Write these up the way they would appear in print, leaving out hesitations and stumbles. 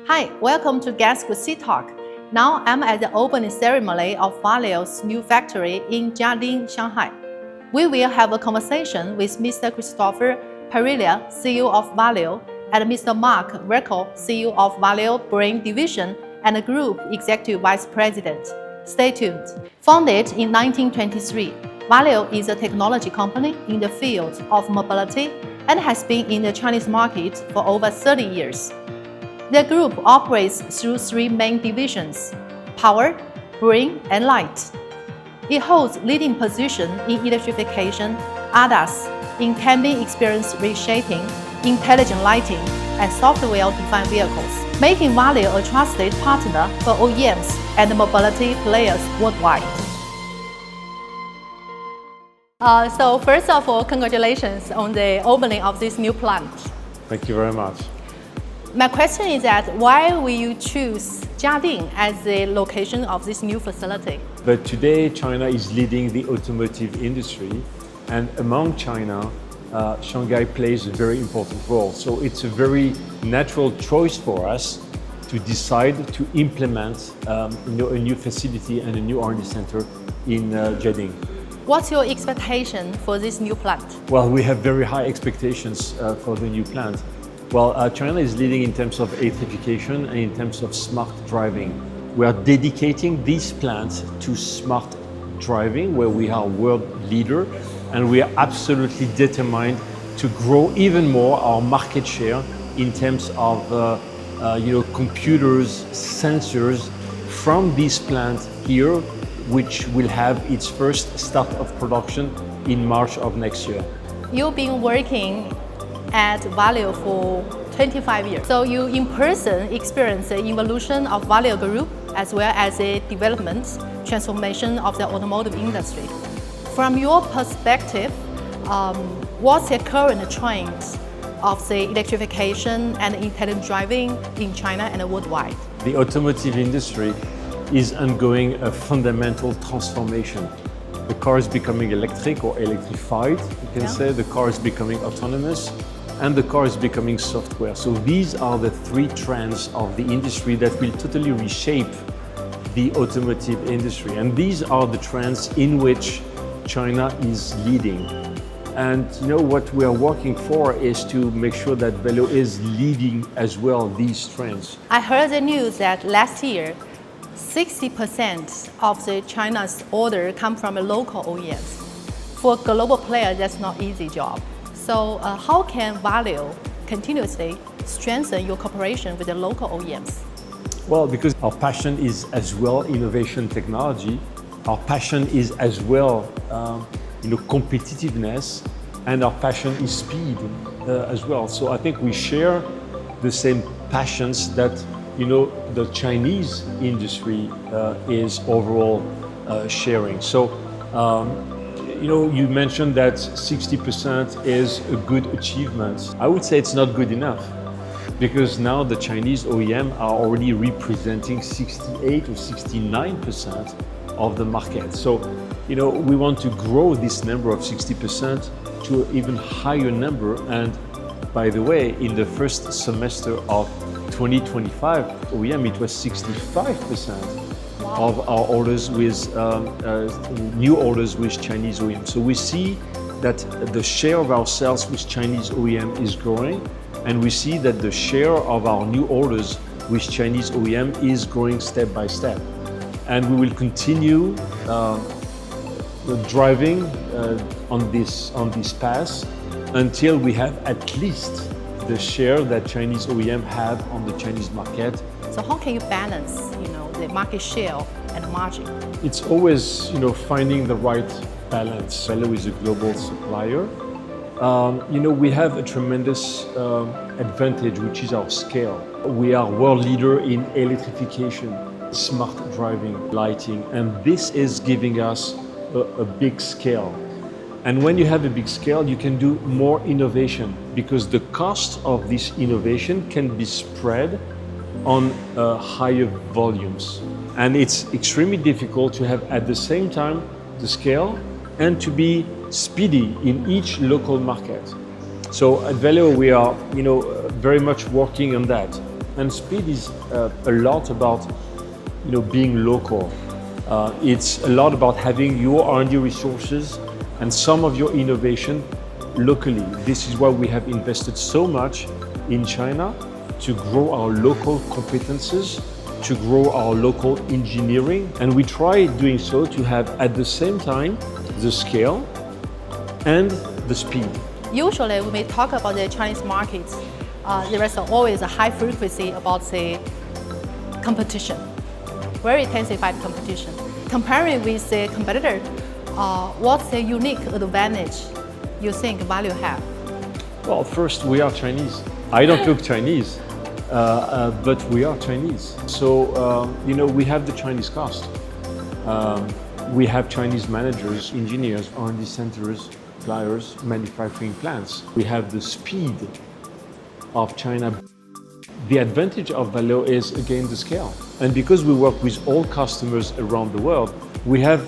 Hi, welcome to Gasco Sea Talk. Now I'm at the opening ceremony of Valeo's new factory in Jiading, Shanghai. We will have a conversation with Mr. Christopher Parilla, CEO of Valeo, and Mr. Mark Verkel, CEO of Valeo Brain Division and Group Executive Vice President. Stay tuned. Founded in 1923, Valeo is a technology company in the field of mobility and has been in the Chinese market for over 30 years. The group operates through three main divisions: power, brain, and light. It holds leading position in electrification, ADAS, in cabin experience reshaping, intelligent lighting, and software-defined vehicles, making Valeo a trusted partner for OEMs and mobility players worldwide. So first of all, congratulations on the opening of this new plant. Thank you very much. My question is that why will you choose Jiading as the location of this new facility? But today, China is leading the automotive industry, and among China, Shanghai plays a very important role. So it's a very natural choice for us to decide to implement a new facility and a new R&D center in Jiading. What's your expectation for this new plant? Well, we have very high expectations for the new plant. Well, China is leading in terms of electrification and in terms of smart driving. We are dedicating this plant to smart driving, where we are world leader, and we are absolutely determined to grow even more our market share in terms of computers, sensors from this plant here, which will have its first start of production in March of next year. You've been working at Valeo for 25 years. So you in person experience the evolution of Valeo Group as well as the development, transformation of the automotive industry. From your perspective, what's the current trend of the electrification and intelligent driving in China and worldwide? The automotive industry is undergoing a fundamental transformation. The car is becoming electric or electrified, you can say. The car is becoming autonomous, and the car is becoming software. So these are the three trends of the industry that will totally reshape the automotive industry. And these are the trends in which China is leading. And what we are working for is to make sure that Valeo is leading as well these trends. I heard the news that last year, 60% of the China's order come from a local OEMs. For a global player, that's not an easy job. So how can Valeo continuously strengthen your cooperation with the local OEMs? Well, because our passion is as well innovation technology. Our passion is as well competitiveness, and our passion is speed as well. So I think we share the same passions that the Chinese industry is overall sharing. So you mentioned that 60% is a good achievement. I would say it's not good enough, because now the Chinese OEM are already representing 68 or 69% of the market. So, we want to grow this number of 60% to an even higher number. And by the way, in the first semester of 2025 OEM, it was 65% of our orders with new orders with Chinese OEM. So we see that the share of our sales with Chinese OEM is growing, and we see that the share of our new orders with Chinese OEM is growing step by step. And we will continue driving on this path until we have at least the share that Chinese OEM have on the Chinese market. So how can you balance, the market share and margin? It's always, finding the right balance. Valeo is a global supplier. We have a tremendous advantage, which is our scale. We are world leader in electrification, smart driving, lighting, and this is giving us a big scale. And when you have a big scale, you can do more innovation, because the cost of this innovation can be spread on higher volumes. And it's extremely difficult to have at the same time the scale and to be speedy in each local market. So at Valeo, we are very much working on that. And speed is a lot about being local. It's a lot about having your R&D resources and some of your innovation locally. This is why we have invested so much in China to grow our local competences, to grow our local engineering. And we try doing so to have at the same time the scale and the speed. Usually when we talk about the Chinese market, there is always a high frequency about the competition, very intensified competition. Comparing with the competitor, what's the unique advantage you think Valeo have? Well, first, we are Chinese. I don't look Chinese, but we are Chinese. So, we have the Chinese cost. We have Chinese managers, engineers, R&D centers, suppliers, manufacturing plants. We have the speed of China. The advantage of Valeo is, again, the scale. And because we work with all customers around the world, we have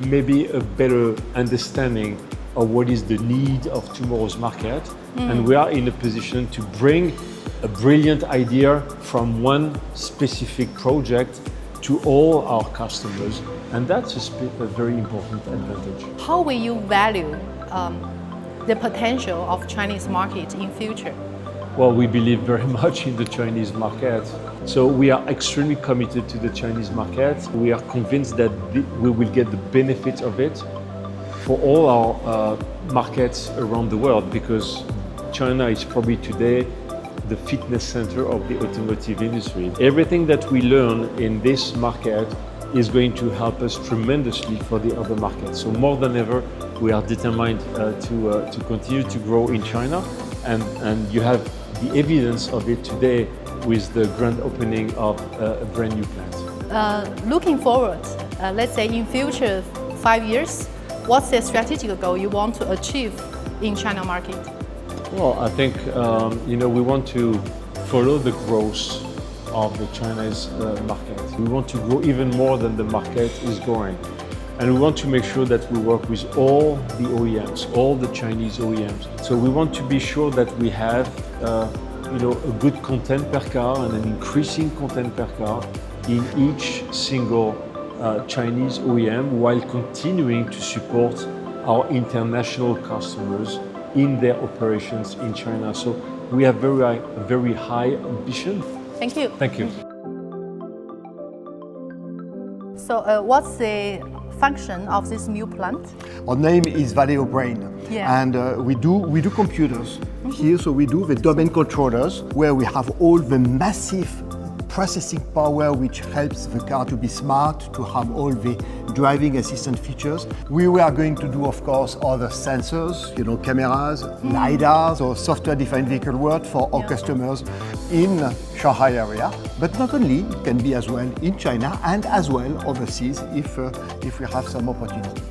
maybe a better understanding of what is the need of tomorrow's market. And we are in a position to bring a brilliant idea from one specific project to all our customers. And that's a very important advantage. How will you value the potential of Chinese market in future? Well, we believe very much in the Chinese market. So we are extremely committed to the Chinese market. We are convinced that we will get the benefit of it for all our markets around the world, because China is probably today the fitness center of the automotive industry. Everything that we learn in this market is going to help us tremendously for the other markets. So more than ever, we are determined to continue to grow in China, and you have the evidence of it today with the grand opening of a brand new plant. Looking forward, let's say in future 5 years, what's the strategic goal you want to achieve in China market? Well, I think we want to follow the growth of the Chinese market. We want to grow even more than the market is growing. And we want to make sure that we work with all the OEMs, all the Chinese OEMs. So we want to be sure that we have a good content per car and an increasing content per car in each single Chinese OEM, while continuing to support our international customers in their operations in China. So we have very high ambition. Thank you. Thank you. So what's the function of this new plant? Our name is Valeo Brain, and we do computers here. So we do the domain controllers, where we have all the massive processing power which helps the car to be smart, to have all the driving assistant features. We were going to do, of course, other sensors, cameras, LiDARs, or software-defined vehicle world for our customers in Shanghai area. But not only, it can be as well in China and as well overseas if we have some opportunity.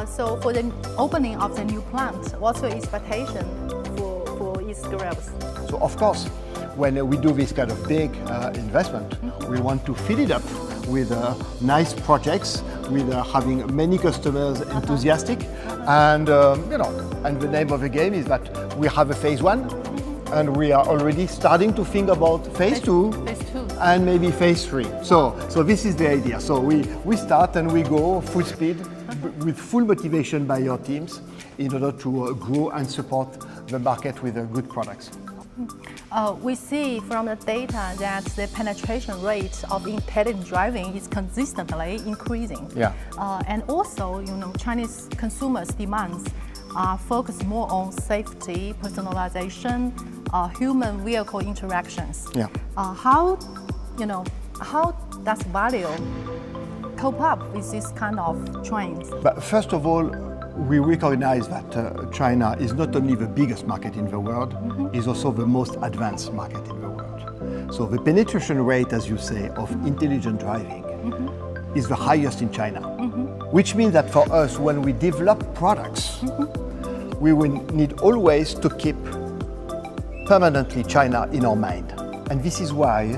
So for the opening of the new plant, what's your expectation for its growth? So of course, when we do this kind of big investment, we want to fill it up with nice projects, with having many customers enthusiastic, and and the name of the game is that we have a phase 1, and we are already starting to think about phase 2, and maybe phase 3. So this is the idea. So we start and we go full speed with full motivation by your teams in order to grow and support the market with good products. We see from the data that the penetration rate of intelligent driving is consistently increasing. Yeah. And also, Chinese consumers' demands are focused more on safety, personalization, human-vehicle interactions. Yeah. How does Valeo cope up with this kind of trends? But first of all, we recognize that China is not only the biggest market in the world, is also the most advanced market in the world. So the penetration rate, as you say, of intelligent driving is the highest in China, which means that for us, when we develop products, we will need always to keep permanently China in our mind. And this is why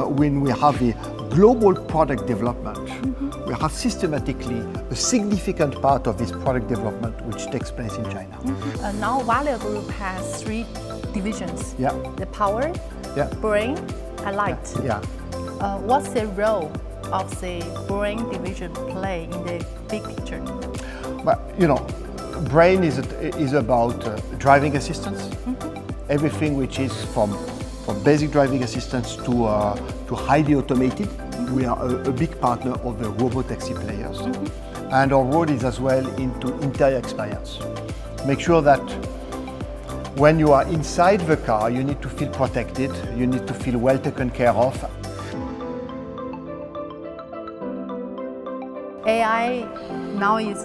when we have a global product development, we have systematically a significant part of this product development which takes place in China. Now Valeo Group has 3 divisions. Yeah. The power, brain, I liked. Yeah. What's the role of the brain division play in the big picture? But brain is about driving assistance. Everything which is from basic driving assistance to highly automated. We are a big partner of the robotaxi players. And our role is as well into interior experience. Make sure that when you are inside the car, you need to feel protected, you need to feel well taken care of. AI now is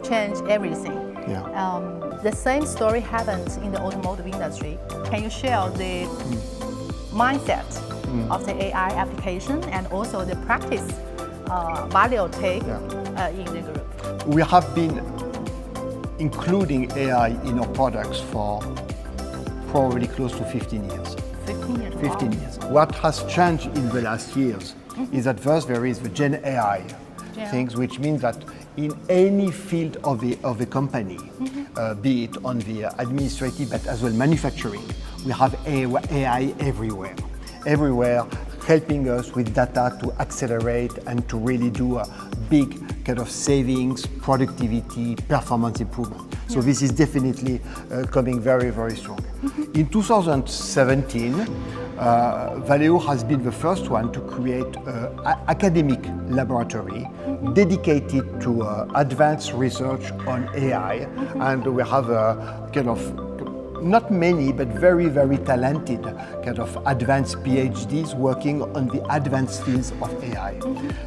change everything. Yeah. The same story happens in the automotive industry. Can you share the mindset of the AI application and also the practice Valeo take in the group? We have been including AI in our products for probably close to 15 years. 15 years. 15 wow. years. What has changed in the last years is that first there is the Gen AI things, which means that in any field of the company, be it on the administrative but as well manufacturing, we have AI everywhere. Everywhere, helping us with data to accelerate and to really do a big kind of savings, productivity, performance improvement. So this is definitely coming very, very strong. In 2017, Valeo has been the first one to create an academic laboratory dedicated to advanced research on AI, and we have a kind of not many, but very, very talented kind of advanced PhDs working on the advanced fields of AI.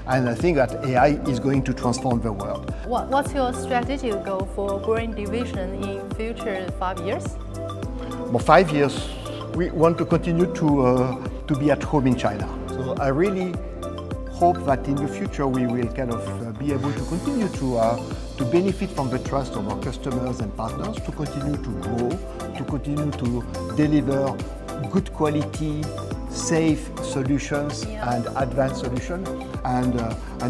And I think that AI is going to transform the world. What's your strategic goal for brain division in future 5 years? For 5 years, we want to continue to be at home in China. So I really hope that in the future we will kind of be able to continue to benefit from the trust of our customers and partners, to continue to grow, to continue to deliver good quality, safe solutions and advanced solutions. And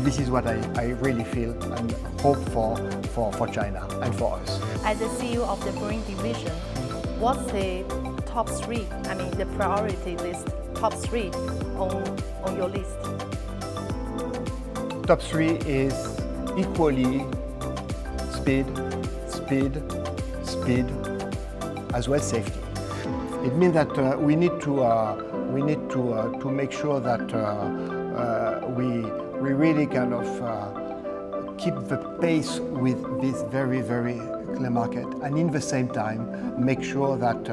this is what I really feel and hope for China and for us. As the CEO of the brain division, what's the top three, the priority list, top three on your list? Top three is equally speed, as well as safety. It means that we need to make sure that we really kind of keep the pace with this very, very clear market, and in the same time make sure that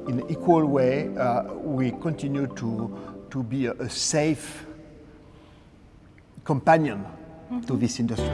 in an equal way we continue to be a safe companion to this industry.